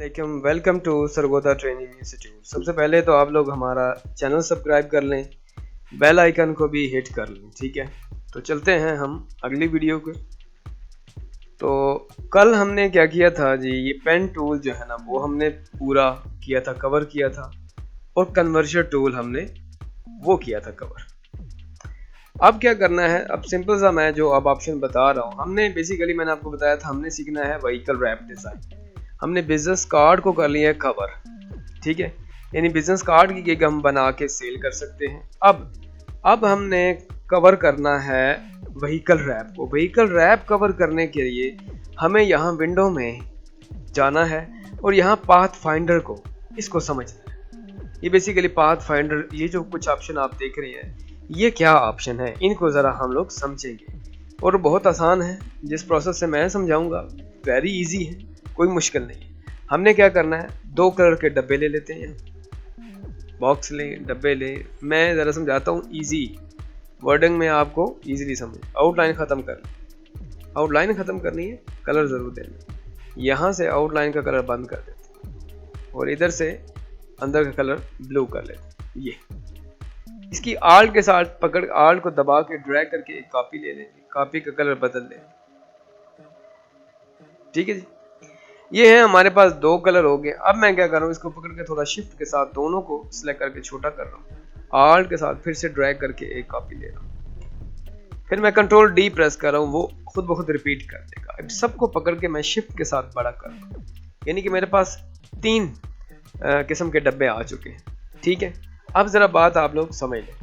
वालेकुम, welcome to Sargodha training institute. सबसे पहले तो आप लोग हमारा चैनल सब्सक्राइब कर लें, बेल आइकन को भी हिट कर लें, ठीक है। तो चलते हैं हम अगली वीडियो को। तो कल हमने क्या किया था जी, ये पेन टूल जो है ना वो हमने पूरा किया था, कवर किया था, और कन्वर्जन टूल हमने वो किया था कवर। अब क्या करना है, अब सिंपल सा मैं जो अब ऑप्शन बता रहा हूँ, हमने बेसिकली मैंने आपको बताया था हमने सीखना है व्हीकल रैप डिज़ाइन। हमने बिजनेस कार्ड को कर लिया है कवर, ठीक है, यानी बिजनेस कार्ड की गिग हम बना के सेल कर सकते हैं। अब हमने कवर करना है व्हीकल रैप को। व्हीकल रैप कवर करने के लिए हमें यहाँ विंडो में जाना है और यहाँ पाथ फाइंडर को इसको समझना है। ये बेसिकली पाथ फाइंडर, ये जो कुछ ऑप्शन आप देख रहे हैं ये क्या ऑप्शन है, इनको ज़रा हम लोग समझेंगे। और बहुत आसान है, जिस प्रोसेस से मैं समझाऊंगा वेरी इजी है, कोई मुश्किल नहीं है। हमने क्या करना है, 2 कलर के डब्बे ले लेते हैं, बॉक्स ले, डब्बे ले। मैं ज़रा समझाता हूँ इजी वर्डिंग में, आपको इजीली समझ। आउटलाइन ख़त्म कर, आउटलाइन ख़त्म करनी है, कलर ज़रूर देना। यहाँ से आउटलाइन का कलर बंद कर देते और इधर से अंदर का कलर ब्लू कर लेते। ये इसकी आल्ट के साथ पकड़, आल्ट को दबा के ड्रैग करके एक कॉपी ले लेंगे, कॉपी का कलर बदल लेंगे, ठीक है जी। ये है हमारे पास 2 कलर हो गए। अब मैं क्या कर रहा हूँ, इसको पकड़ के थोड़ा शिफ्ट के साथ दोनों को सिलेक्ट करके छोटा कर रहा हूँ, आल्ट के साथ फिर से ड्रैग करके एक कॉपी ले रहा हूँ, फिर मैं कंट्रोल डी प्रेस कर रहा हूँ, वो खुद ब खुद रिपीट कर देगा। अब सबको पकड़ के मैं शिफ्ट के साथ बड़ा कर रहा हूँ, यानी कि मेरे पास 3 किस्म के डब्बे आ चुके हैं, ठीक है। अब जरा बात आप लोग समझ लें,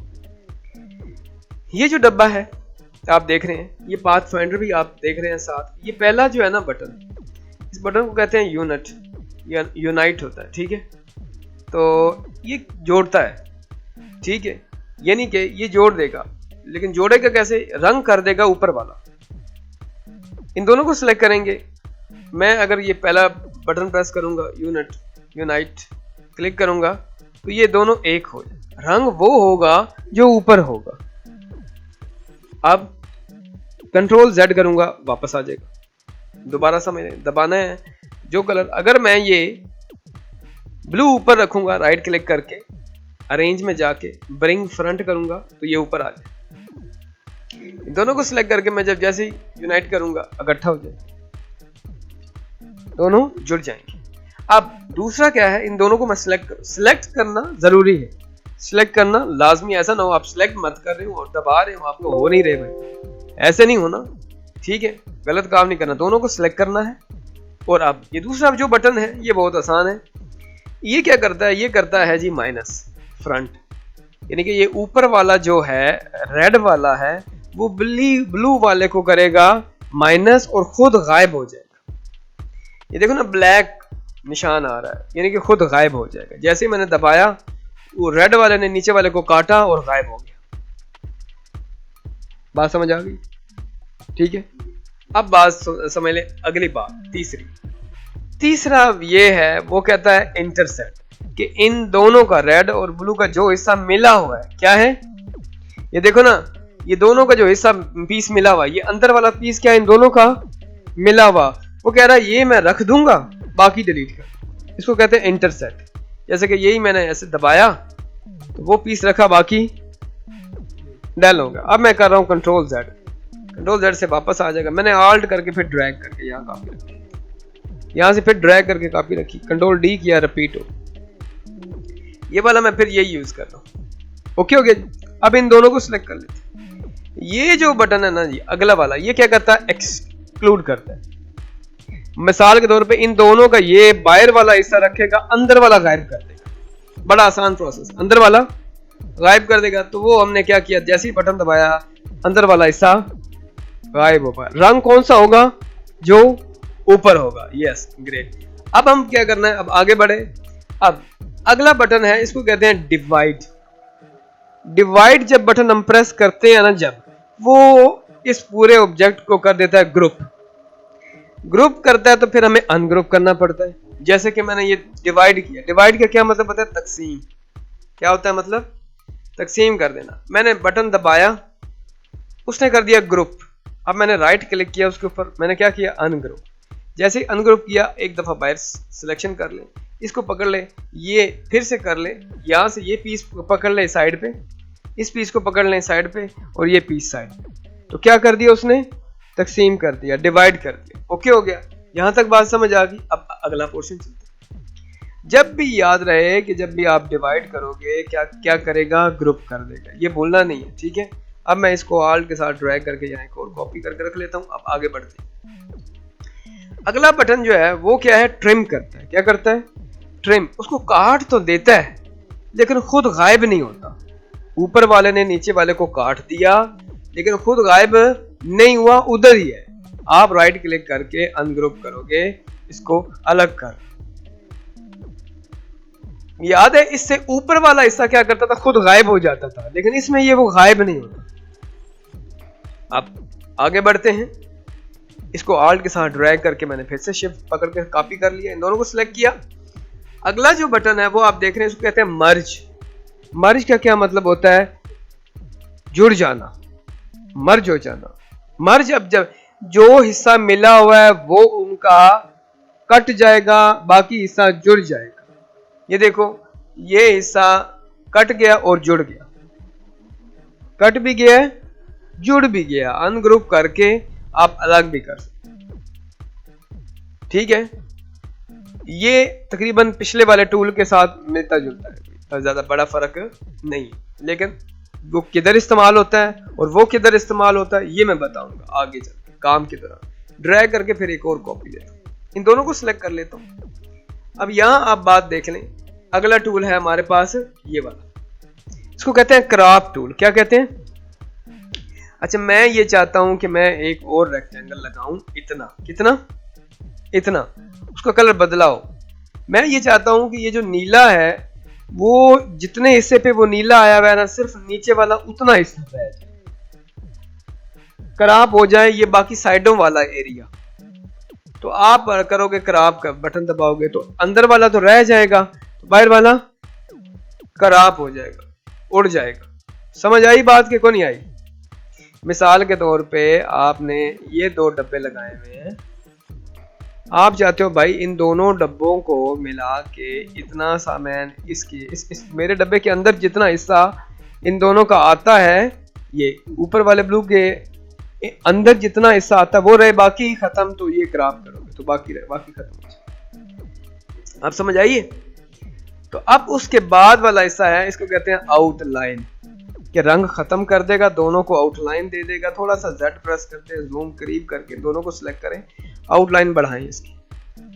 ये जो डब्बा है आप देख रहे हैं, ये पाथ फाइंडर भी आप देख रहे हैं साथ। ये पहला जो है ना बटन, इस बटन को कहते हैं यूनिट या यूनाइट होता है, ठीक है। तो ये जोड़ता है, ठीक है, यानी कि ये जोड़ देगा, लेकिन जोड़ेगा कैसे, रंग कर देगा ऊपर वाला। इन दोनों को सिलेक्ट करेंगे। मैं अगर ये पहला बटन प्रेस करूंगा, यूनिट यूनाइट क्लिक करूंगा, तो ये दोनों एक हो जाए, रंग वो होगा जो ऊपर होगा। अब कंट्रोल Z करूंगा, वापस आ जाएगा। दोबारा समझ लें, दबाना है जो कलर, अगर मैं ये ब्लू ऊपर रखूंगा, राइट क्लिक करके अरेंज में जाके ब्रिंग फ्रंट करूंगा, तो ये ऊपर आ जाए। दोनों को सिलेक्ट करके मैं जब जैसे यूनाइट करूंगा, इकट्ठा हो जाए, दोनों जुड़ जाएंगे। अब दूसरा क्या है, इन दोनों को मैं सिलेक्ट करना जरूरी है, सिलेक्ट करना लाजमी। ऐसा ना हो आप सिलेक्ट मत कर रहे हो और दबा रहे हो, आपको हो नहीं रहे भाई, ऐसे नहीं होना, ठीक है, गलत काम नहीं करना, दोनों को सिलेक्ट करना है। और अब ये दूसरा जो बटन है ये बहुत आसान है। ये क्या करता है, ये करता है जी माइनस फ्रंट, यानी कि ये ऊपर वाला जो है रेड वाला है वो ब्लू वाले को करेगा माइनस और खुद गायब हो जाएगा। ये देखो ना ब्लैक निशान आ रहा है, यानी कि खुद गायब हो जाएगा। जैसे ही मैंने दबाया, वो रेड वाले ने नीचे वाले को काटा और गायब हो गया। बात समझ आ गई, ठीक है। अब बात समझ ले, अगली बात तीसरा ये है, वो कहता है इंटरसेक्ट, कि इन दोनों का रेड और ब्लू का जो हिस्सा मिला हुआ है, क्या है, ये देखो ना, ये दोनों का जो हिस्सा पीस मिला हुआ, ये अंदर वाला पीस क्या है, इन दोनों का मिला हुआ, वो कह रहा है ये मैं रख दूंगा, बाकी डिलीट कर। इसको कहते हैं इंटरसेक्ट। जैसे कि यही मैंने ऐसे दबाया तो वो पीस रखा, बाकी डल होगा। अब मैं कर रहा हूँ कंट्रोल Z से वापस आ जाएगा। मैंने आल्ट करके फिर ड्रैग करके यहाँ कॉपी रखी, यहाँ से फिर ड्रैग करके कॉपी रखी, कंट्रोल D किया, रिपीट हो, ये वाला मैं फिर यही यूज कर रहा हूँ। ओके हो गया। अब इन दोनों को सिलेक्ट कर लेते। ये जो बटन है ना जी, अगला वाला, ये क्या करता है, एक्सक्लूड करता है। मिसाल के तौर पे इन दोनों का ये बाहर वाला हिस्सा रखेगा, अंदर वाला गायब कर देगा। बड़ा आसान प्रोसेस, अंदर वाला गायब कर देगा। तो वो हमने क्या किया, जैसे ही बटन दबाया अंदर वाला हिस्सा गायब होगा। रंग कौन सा होगा, जो ऊपर होगा। Yes, great. अब हम क्या करना है, अब आगे बढ़े। अब अगला बटन है, इसको कहते हैं डिवाइड। जब बटन हम प्रेस करते हैं ना, जब वो इस पूरे ऑब्जेक्ट को कर देता है ग्रुप करता है, तो फिर हमें अनग्रुप करना पड़ता है। जैसे कि मैंने ये डिवाइड किया, डिवाइड का क्या मतलब पता है, तकसीम। क्या होता है मतलब, तकसीम कर देना। मैंने बटन दबाया, उसने कर दिया ग्रुप। अब मैंने राइट क्लिक किया उसके ऊपर, मैंने क्या किया, अनग्रुप। जैसे ही अनग्रुप किया एक दफ़ा बाहर सिलेक्शन कर लें, इसको पकड़ ले, ये फिर से कर ले, यहाँ से ये पीस पकड़ ले साइड पे, इस पीस को पकड़ लें साइड पे और ये पीस साइड पे। तो क्या कर दिया उसने, तकसीम कर दिया, डिवाइड कर दिया। ओके हो गया, यहाँ तक बात समझ आ गई। अब अगला पोर्शन चलते हैं। जब भी याद रहे कि जब भी आप डिवाइड करोगे क्या क्या करेगा, ग्रुप कर देगा, ये भूलना नहीं है, ठीक है। अब मैं इसको ऑल्ट के साथ ड्रैग करके यहाँ एक और कॉपी करके रख लेता हूँ। अब आगे बढ़ते हैं। अगला बटन जो है वो क्या है, ट्रिम करता है। क्या करता है, ट्रिम। उसको काट तो देता है लेकिन खुद गायब नहीं होता। ऊपर वाले ने नीचे वाले को काट दिया लेकिन खुद गायब नहीं हुआ, उधर ही है। आप राइट क्लिक करके अनग्रुप करोगे, इसको अलग कर। याद है, इससे ऊपर वाला हिस्सा क्या करता था, खुद गायब हो जाता था, लेकिन इसमें ये वो गायब नहीं होता। अब आगे बढ़ते हैं। इसको ऑल्ट के साथ ड्रैग करके मैंने फिर से शिफ्ट पकड़ के कॉपी कर लिया, इन दोनों को सिलेक्ट किया। अगला जो बटन है वो आप देख रहे हैं, इसको कहते हैं मर्ज। मर्ज का क्या मतलब होता है, जुड़ जाना, मर्ज हो जाना। मर्ज, अब जब जो हिस्सा मिला हुआ है वो उनका कट जाएगा, बाकी हिस्सा जुड़ जाएगा। ये देखो, ये हिस्सा कट गया और जुड़ गया, कट भी गया जुड़ भी गया। अनग्रुप करके आप अलग भी कर सकते हैं, ठीक है। ये तकरीबन पिछले वाले टूल के साथ मिलता जुलता है, ज्यादा बड़ा फर्क नहीं है, लेकिन वो किधर इस्तेमाल होता है और वो किधर इस्तेमाल होता है ये मैं बताऊंगा आगे चलकर काम की तरह। ड्रैग करके फिर एक और कॉपी लेता हूं, इन दोनों को सिलेक्ट कर लेता हूं। अब यहां आप बात देख लें, अगला टूल है हमारे पास ये वाला, इसको कहते हैं क्रॉप टूल। क्या कहते हैं, अच्छा मैं ये चाहता हूं कि मैं एक और रेक्टेंगल लगाऊं, इतना, कितना, इतना, उसका कलर बदलाओ। मैं ये चाहता हूं कि ये जो नीला है वो जितने हिस्से पे वो नीला आया हुआ है ना, सिर्फ नीचे वाला उतना हिस्सा रह जाए, क्रॉप हो जाए ये बाकी साइडों वाला एरिया। तो आप करोगे क्रॉप का बटन दबाओगे तो अंदर वाला तो रह जाएगा, तो बाहर वाला क्रॉप हो जाएगा, उड़ जाएगा। समझ आई बात के को नहीं आई। मिसाल के तौर पे आपने ये दो डब्बे लगाए हुए हैं, आप चाहते हो भाई इन दोनों डब्बों को मिला के इतना सा मैं इस मेरे डब्बे के अंदर जितना हिस्सा इन दोनों का आता है, ये ऊपर वाले ब्लू के अंदर जितना हिस्सा आता है वो रहे, बाकी खत्म। तो ये क्रॉप करोगे तो बाकी रहे, बाकी खत्म हो जाए। आप समझ आइए। तो अब उसके बाद वाला हिस्सा है, इसको कहते हैं आउटलाइन, कि रंग खत्म कर देगा, दोनों को आउटलाइन दे देगा। थोड़ा सा Z प्रेस करते हैं, जूम करीब करके दोनों को सिलेक्ट करें, आउटलाइन बढ़ाएं इसकी।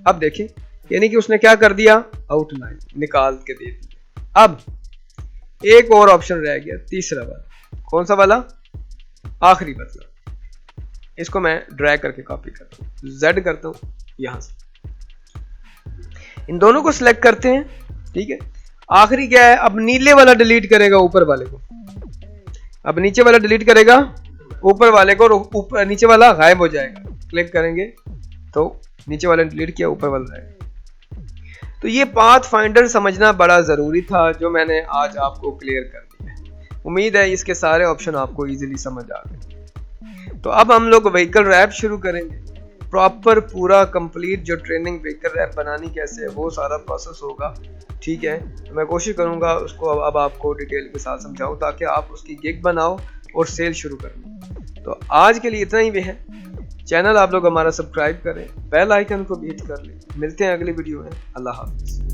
अब देखें, यानी कि उसने क्या कर दिया, आउटलाइन निकाल के दे दी। अब एक और ऑप्शन रह गया, तीसरा वाला। कौन सा वाला, आखिरी बदला। इसको मैं ड्रैग करके कॉपी करता हूँ, Z करता हूँ यहां से, इन दोनों को सिलेक्ट करते हैं, ठीक है। आखिरी क्या है, अब नीले वाला डिलीट करेगा ऊपर वाले को, अब नीचे वाला डिलीट करेगा ऊपर वाले को, ऊपर नीचे वाला गायब हो जाएगा। क्लिक करेंगे तो नीचे वाला डिलीट किया, ऊपर वाला रहेगा। तो ये पाथ फाइंडर समझना बड़ा जरूरी था, जो मैंने आज आपको क्लियर कर दिया। उम्मीद है इसके सारे ऑप्शन आपको इजीली समझ आ गए। तो अब हम लोग व्हीकल रैप शुरू करेंगे, प्रॉपर पूरा कंप्लीट जो ट्रेनिंग व्हीकल रैप बनानी कैसे है वो सारा प्रोसेस होगा, ठीक है। तो मैं कोशिश करूंगा उसको अब आपको डिटेल के साथ समझाऊं ताकि आप उसकी गिग बनाओ और सेल शुरू करें। तो आज के लिए इतना ही है। चैनल आप लोग हमारा सब्सक्राइब करें, बेल आइकन को भी हिट कर लें। मिलते हैं अगली वीडियो में। अल्लाह हाफिज़।